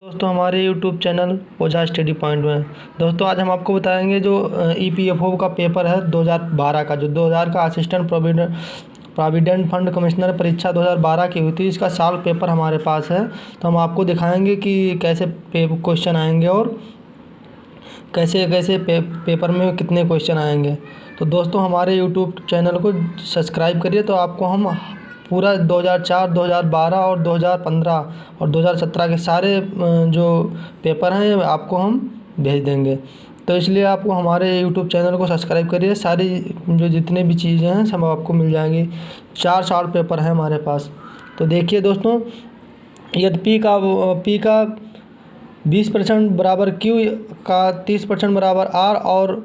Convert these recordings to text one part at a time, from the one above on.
दोस्तों हमारे YouTube channel ओझा study point में दोस्तों आज हम आपको बताएंगे जो EPFO का पेपर है 2012 का, जो 2000 का असिस्टेंट प्रोविडेंट फंड कमिश्नर परीक्षा 2012 की हुई थी। इसका साल पेपर हमारे पास है, तो हम आपको दिखाएंगे कि कैसे क्वेश्चन आएंगे और कैसे कैसे पेपर में कितने क्वेश्चन आएंगे। तो दोस्तों हमारे YouTube चैनल को सब्सक्राइब करिए, तो आपको हम पूरा 2004, 2012 और 2015 और 2017 के सारे जो पेपर हैं आपको हम भेज देंगे। तो इसलिए आपको हमारे YouTube चैनल को सब्सक्राइब करिए, सारी जो जितने भी चीज़ें हैं सब आपको मिल जाएंगी। 4 साल पेपर है हमारे पास। तो देखिए दोस्तों, यदि P का 20% बराबर Q का 30% बराबर R और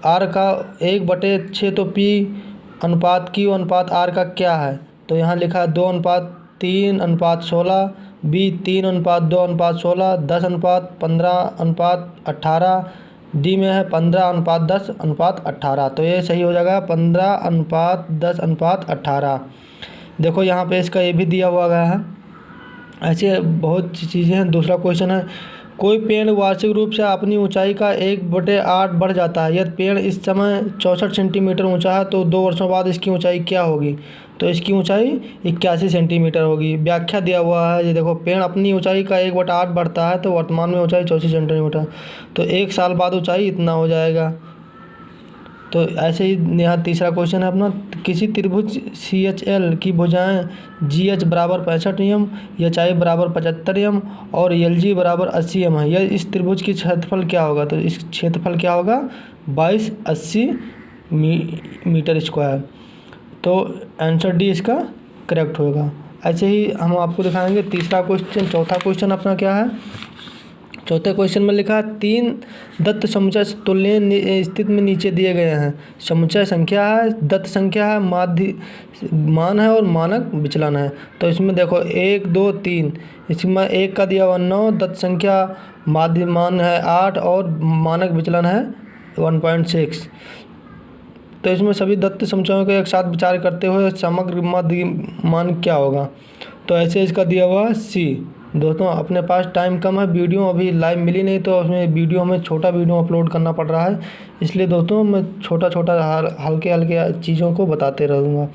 R का 1/6, तो P अनुपात Q अनुपात R का क्या है? तो यहाँ लिखा है 2:3:16, B 3:2:16, 10:15:18, डी में है 15:10:18। तो ये सही हो जाएगा 15:10:18। देखो यहाँ पे इसका ये भी दिया हुआ गया है। ऐसे बहुत सी चीज़ें हैं। दूसरा क्वेश्चन है, कोई पेड़ वार्षिक रूप से अपनी ऊंचाई का 1/8 बढ़ जाता है। यदि पेड़ इस समय 64 सेंटीमीटर ऊंचा है तो 2 वर्षों बाद इसकी ऊंचाई क्या होगी? तो इसकी ऊंचाई 81 सेंटीमीटर होगी। व्याख्या दिया हुआ है, ये देखो, पेड़ अपनी ऊंचाई का 1/8 बढ़ता है तो वर्तमान में ऊंचाई 64 सेंटीमीटर, तो 1 साल बाद ऊंचाई इतना हो जाएगा। तो ऐसे ही यहाँ तीसरा क्वेश्चन है अपना, किसी त्रिभुज CHL की भुजाएं GH बराबर 65 एम, HI बराबर 75 एम और LG बराबर 80 एम है। यह इस त्रिभुज की क्षेत्रफल क्या होगा? तो इस क्षेत्रफल क्या होगा? 2280 मीटर स्क्वायर। तो आंसर डी इसका करेक्ट होगा। ऐसे ही हम आपको दिखाएंगे तीसरा क्वेश्चन। चौथा क्वेश्चन अपना क्या है? चौथे क्वेश्चन में लिखा है 3 दत्त समुच्चय तुल्य स्थिति में नीचे दिए गए हैं। समुच्चय संख्या है, दत्त संख्या है, माध्य मान है और मानक विचलन है। तो इसमें देखो 1 2 3, इसमें 1 का दिया हुआ 9, दत्त संख्या माध्य मान है 8 और मानक विचलन है 1.6। तो इसमें सभी दत्त समुच्चयों के एक साथ विचार करते हुए समग्र माध्य मान क्या होगा? तो ऐसे इसका दिया हुआ C। दोस्तों अपने पास टाइम कम है, वीडियो अभी लाइव मिली नहीं, तो उसमें वीडियो हमें छोटा वीडियो अपलोड करना पड़ रहा है, इसलिए दोस्तों मैं छोटा हल्के हल्के चीज़ों को बताते रहूँगा।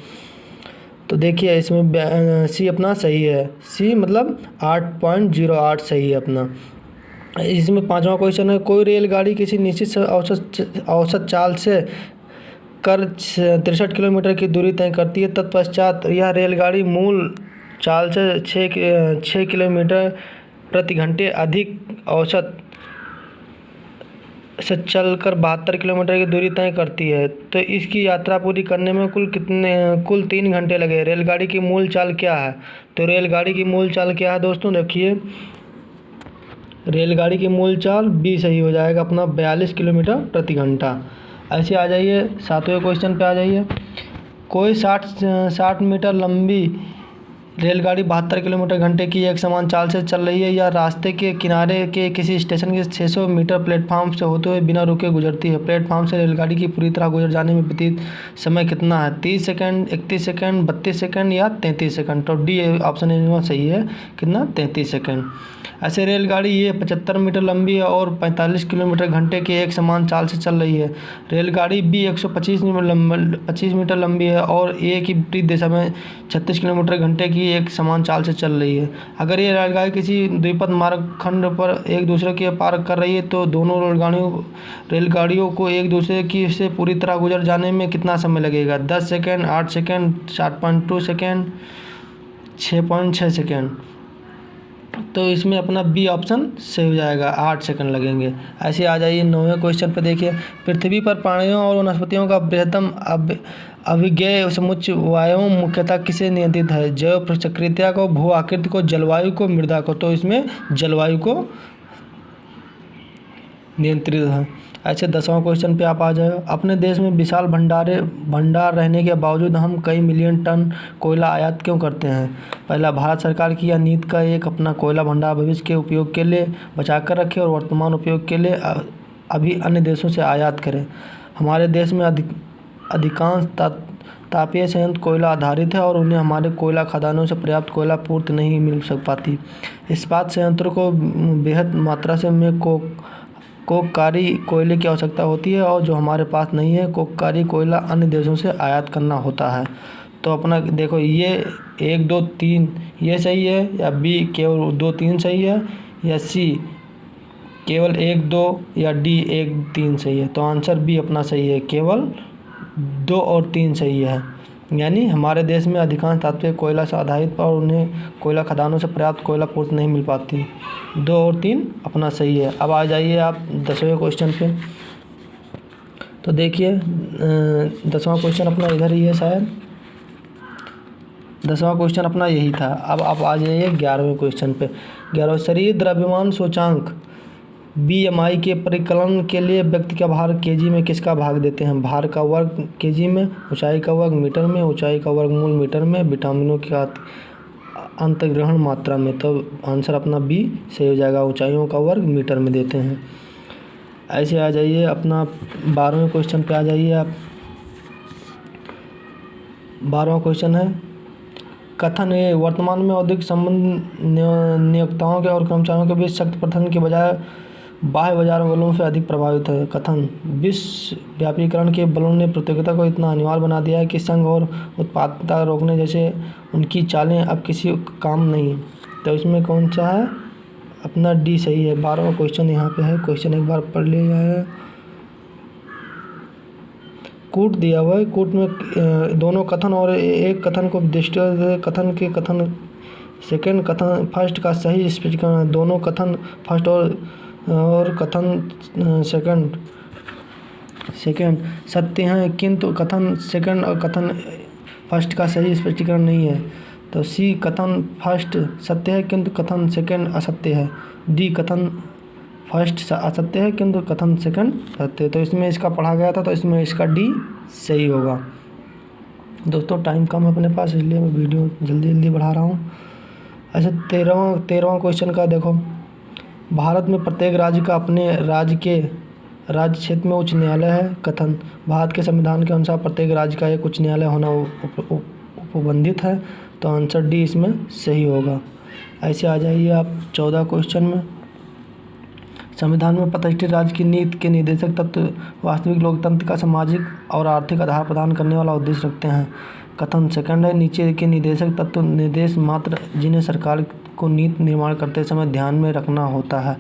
तो देखिए इसमें C अपना सही है। C मतलब 8.08 सही है अपना। इसमें पाँचवा क्वेश्चन है, कोई रेलगाड़ी किसी निश्चित औसत चाल से कर 63 किलोमीटर की दूरी तय करती है। तत्पश्चात यह रेलगाड़ी मूल चाल से 6 किलोमीटर प्रति घंटे अधिक औसत से चलकर 72 किलोमीटर की दूरी तय करती है। तो इसकी यात्रा पूरी करने में कुल 3 घंटे लगे। रेलगाड़ी की मूल चाल क्या है? तो रेलगाड़ी की मूल चाल क्या है दोस्तों? देखिए रेलगाड़ी की मूल चाल B सही हो जाएगा अपना 42 किलोमीटर प्रति घंटा। ऐसे आ जाइए 7वें क्वेश्चन पे आ जाइए। कोई 60 मीटर लंबी रेलगाड़ी 72 किलोमीटर घंटे की एक समान चाल से चल रही है, या रास्ते के किनारे के किसी स्टेशन के 600 मीटर प्लेटफार्म से होते हुए बिना रुके गुजरती है। प्लेटफार्म से रेलगाड़ी की पूरी तरह गुजर जाने में व्यतीत समय कितना है? 30 सेकंड, 31 सेकंड, 32 सेकंड या 33 सेकंड। तो डी ऑप्शन इसमें सही है, कितना? 33 सेकंड। ऐसे रेलगाड़ी ये 75 मीटर लंबी है और 45 किलोमीटर घंटे की एक समान चाल से चल रही है। रेलगाड़ी B 125 मीटर लंबी है और A की विपरीत दिशा में 36 किलोमीटर घंटे की एक समान चाल से चल रही है। अगर ये रेलगाड़ी किसी द्विपथ मार्ग खंड पर एक दूसरे के पार कर रही है तो दोनों रेलगाड़ियों को एक दूसरे की से पूरी तरह गुजर जाने में कितना समय लगेगा? 10 सेकंड, 8 सेकंड, 7.2 सेकंड, 6.6 सेकंड। तो इसमें अपना B ऑप्शन सही हो जाएगा, 8 सेकंड लगेंगे। ऐसे आ जाइए 9वें क्वेश्चन पर। देखिए पृथ्वी पर प्राणियों और वनस्पतियों का बृहत्तम अभिज्ञेय समुच्चय वायुओं मुख्यतः किसे नियंत्रित है? जैव प्रकृतिया को, भू आकृति को, जलवायु को, मृदा को। तो इसमें जलवायु को नियंत्रित है। ऐसे 10वां क्वेश्चन पे आप आ जाए। अपने देश में विशाल भंडार रहने के बावजूद हम कई मिलियन टन कोयला आयात क्यों करते हैं? पहला, भारत सरकार की यह नीति का एक अपना कोयला भंडार भविष्य के उपयोग के लिए बचा कर रखे और वर्तमान उपयोग के लिए अभी अन्य देशों से आयात करें। हमारे देश में अधिकांश तापीय संयंत्र कोयला आधारित है और उन्हें हमारे कोयला खदानों से पर्याप्त कोयला पूर्ति नहीं मिल सक पाती। इस्पात संयंत्रों को बेहद मात्रा से कोककारी कोयले की आवश्यकता होती है और जो हमारे पास नहीं है। कोककारी कोयला अन्य देशों से आयात करना होता है। तो अपना देखो ये 1 2 3 ये सही है, या बी केवल 2 3 सही है, या सी केवल 1 2, या डी 1 3 सही है। तो आंसर बी अपना सही है, केवल 2 और 3 सही है। यानी हमारे देश में अधिकांश तापीय कोयला से आधारित और उन्हें कोयला खदानों से पर्याप्त कोयला पूर्ति नहीं मिल पाती। 2 और 3 अपना सही है। अब आ जाइए आप 10वें क्वेश्चन पे। तो देखिए 10वां क्वेश्चन अपना इधर ही है शायद। 10वां क्वेश्चन अपना यही था। अब आप आ जाइए 11वें क्वेश्चन पे। 11वां, शरीर द्रव्यमान सूचांक BMI के परिकलन के लिए व्यक्ति का भार केजी में किसका भाग देते हैं? भार का वर्ग केजी में, ऊंचाई का वर्ग मीटर में, ऊंचाई का वर्गमूल मीटर में, विटामिनों की अंतर्ग्रहण मात्रा में। तो आंसर अपना बी सही हो जाएगा, ऊंचाइयों का वर्ग मीटर में देते हैं। ऐसे आ जाइए अपना 12वें क्वेश्चन पे आ जाइए आप। 12वां क्वेश्चन है, कथन ए, वर्तमान में औद्योगिक संबंध नियोक्ताओं के और कर्मचारियों के बीच सख्त प्रथन के बजाय बाह्य बाजार बलों से अधिक प्रभावित है। कथन, विश्व व्यापीकरण के बलों ने प्रतियोगिता को इतना अनिवार्य बना दिया है कि संघ और उत्पादकता रोकने जैसे उनकी चालें अब किसी काम नहीं। तो इसमें कौन सा है? अपना डी सही है। 12वां क्वेश्चन यहाँ पे है। क्वेश्चन एक बार पढ़ लिया। कूट दिया हुआ है। कूट में दोनों कथन और एक कथन को दृष्टि कथन के कथन सेकंड कथन फर्स्ट का सही स्पष्टीकरण है। दोनों कथन फर्स्ट और कथन सेकंड सत्य हैं, किंतु कथन सेकंड और कथन फर्स्ट का सही स्पष्टीकरण नहीं है। तो सी, कथन फर्स्ट सत्य है किंतु कथन सेकंड असत्य है। डी, कथन फर्स्ट असत्य है किंतु कथन सेकंड सत्य है। तो इसमें इसका पढ़ा गया था, तो इसमें इसका डी सही होगा। दोस्तों टाइम कम है अपने पास, इसलिए मैं वीडियो जल्दी बढ़ा रहा हूँ। ऐसे 13वां क्वेश्चन का देखो, भारत में प्रत्येक राज्य का अपने राज्य क्षेत्र में उच्च न्यायालय है। कथन, भारत के संविधान के अनुसार प्रत्येक राज्य का एक उच्च न्यायालय होना उपबंधित है। तो आंसर डी इसमें सही होगा। ऐसे आ जाइए आप 14 क्वेश्चन में। संविधान में प्रतिष्ठित राज्य की नीति के निर्देशक तत्व वास्तविक लोकतंत्र का सामाजिक और आर्थिक आधार प्रदान करने वाला उद्देश्य रखते हैं। कथन सेकंड है, नीचे के निर्देशक तत्व निर्देश मात्र जिन्हें सरकार को नीति निर्माण करते समय ध्यान में रखना होता है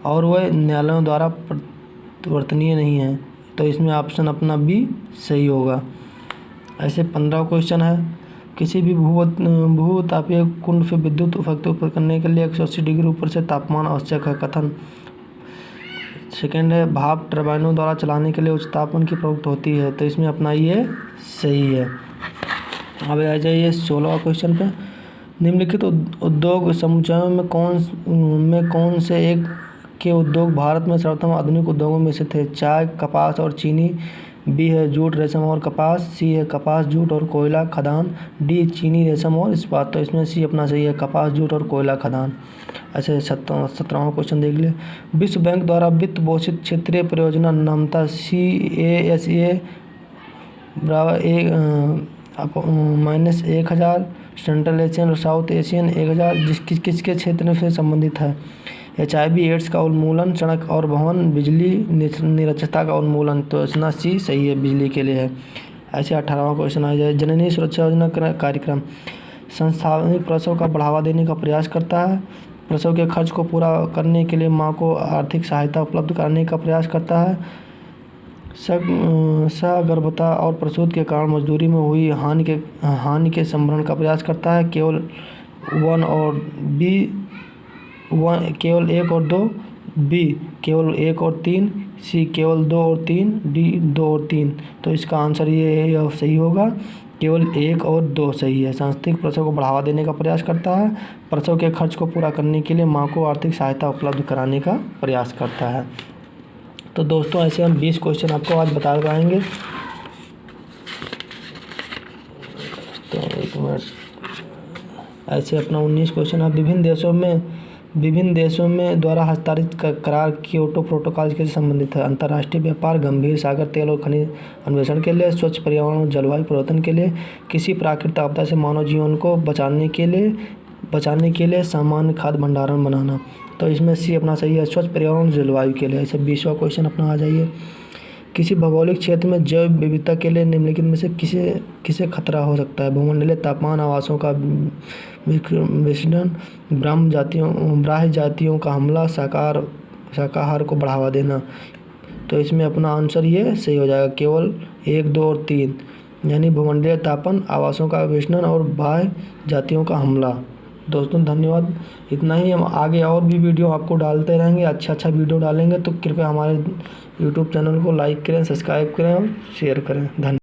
और वह न्यायालयों द्वारा परिवर्तनीय नहीं है। तो इसमें ऑप्शन अपना बी सही होगा। ऐसे 15 क्वेश्चन है, किसी भी भूतापीय कुंड से विद्युत शक्ति उत्पन्न करने के लिए 180 डिग्री ऊपर से तापमान आवश्यक है। कथन सेकंड है, भाप टरबाइनों द्वारा चलाने के लिए उच्च तापमान की प्रवृत्ति होती है। तो इसमें अपना ये सही है। अब आ जाइए 16वां क्वेश्चन पे। निम्नलिखित उद्योग समुच्चयों में कौन से एक के उद्योग भारत में सर्वप्रथम आधुनिक उद्योगों में से थे? चाय, कपास और चीनी। बी है जूट, रेशम और कपास। सी है कपास, जूट और कोयला खदान। डी चीनी, रेशम और इस्पात। तो इसमें सी अपना सही है, कपास, जूट और कोयला खदान। ऐसे 17वां क्वेश्चन देख ले। विश्व बैंक द्वारा वित्त पोषित क्षेत्रीय परियोजना नामता CASA -1000, सेंट्रल एशियन और साउथ एशियन 1000 किसके क्षेत्र से संबंधित है? HIV एड्स का उन्मूलन, सड़क और भवन, बिजली निरक्षरता का उन्मूलन। तो इसमें सी सही है, बिजली के लिए है। ऐसे 18वां क्वेश्चन आ जाए। जननी सुरक्षा योजना कार्यक्रम संस्थानिक प्रसव का बढ़ावा देने का प्रयास करता है। प्रसव के खर्च को पूरा करने के लिए माँ को आर्थिक सहायता उपलब्ध कराने का प्रयास करता है। सगर्भता और प्रसूति के कारण मजदूरी में हुई हानि के संभरण का प्रयास करता है। केवल 1 और बी, केवल 1 और 2, बी केवल 1 और 3, सी केवल 2 और 3, डी 2 और 3। तो इसका आंसर ये है, सही होगा, केवल 1 और 2 सही है। सांस्कृतिक प्रसव को बढ़ावा देने का प्रयास करता है। प्रसव के खर्च को पूरा करने के लिए माँ को आर्थिक सहायता उपलब्ध कराने का प्रयास करता है। तो दोस्तों ऐसे हम 20 क्वेश्चन आपको आज बता पाएंगे। तो एक मिनट। ऐसे अपना 19 क्वेश्चन आप विभिन्न देशों में विभिन्न देशों में द्वारा हस्ताक्षरित करार क्योटो प्रोटोकॉल के संबंधित है। अंतर्राष्ट्रीय व्यापार, गंभीर सागर तेल और खनिज अन्वेषण के लिए, स्वच्छ पर्यावरण और जलवायु परिवर्तन के लिए, किसी प्राकृतिक आपदा से मानव जीवन को बचाने के लिए सामान्य खाद्य भंडारण बनाना। तो इसमें सी अपना सही है, स्वच्छ पर्यावरण और जलवायु के लिए। ऐसे 20वां क्वेश्चन अपना आ जाइए। किसी भौगोलिक क्षेत्र में जैव विविधता के लिए निम्नलिखित में से किसे खतरा हो सकता है? भूमंडलीय तापमान, आवासों का विसर्जन, बाह्य जातियों का हमला, शाकाहार को बढ़ावा देना। तो इसमें अपना आंसर ये सही हो जाएगा, केवल 1, 2 और 3, यानी भूमंडलीय तापन, आवासों का विसर्जन और बाह्य जातियों का हमला। दोस्तों धन्यवाद, इतना ही। हम आगे और भी वीडियो आपको डालते रहेंगे, अच्छा वीडियो डालेंगे, तो कृपया हमारे यूट्यूब चैनल को लाइक करें, सब्सक्राइब करें और शेयर करें। धन्यवाद।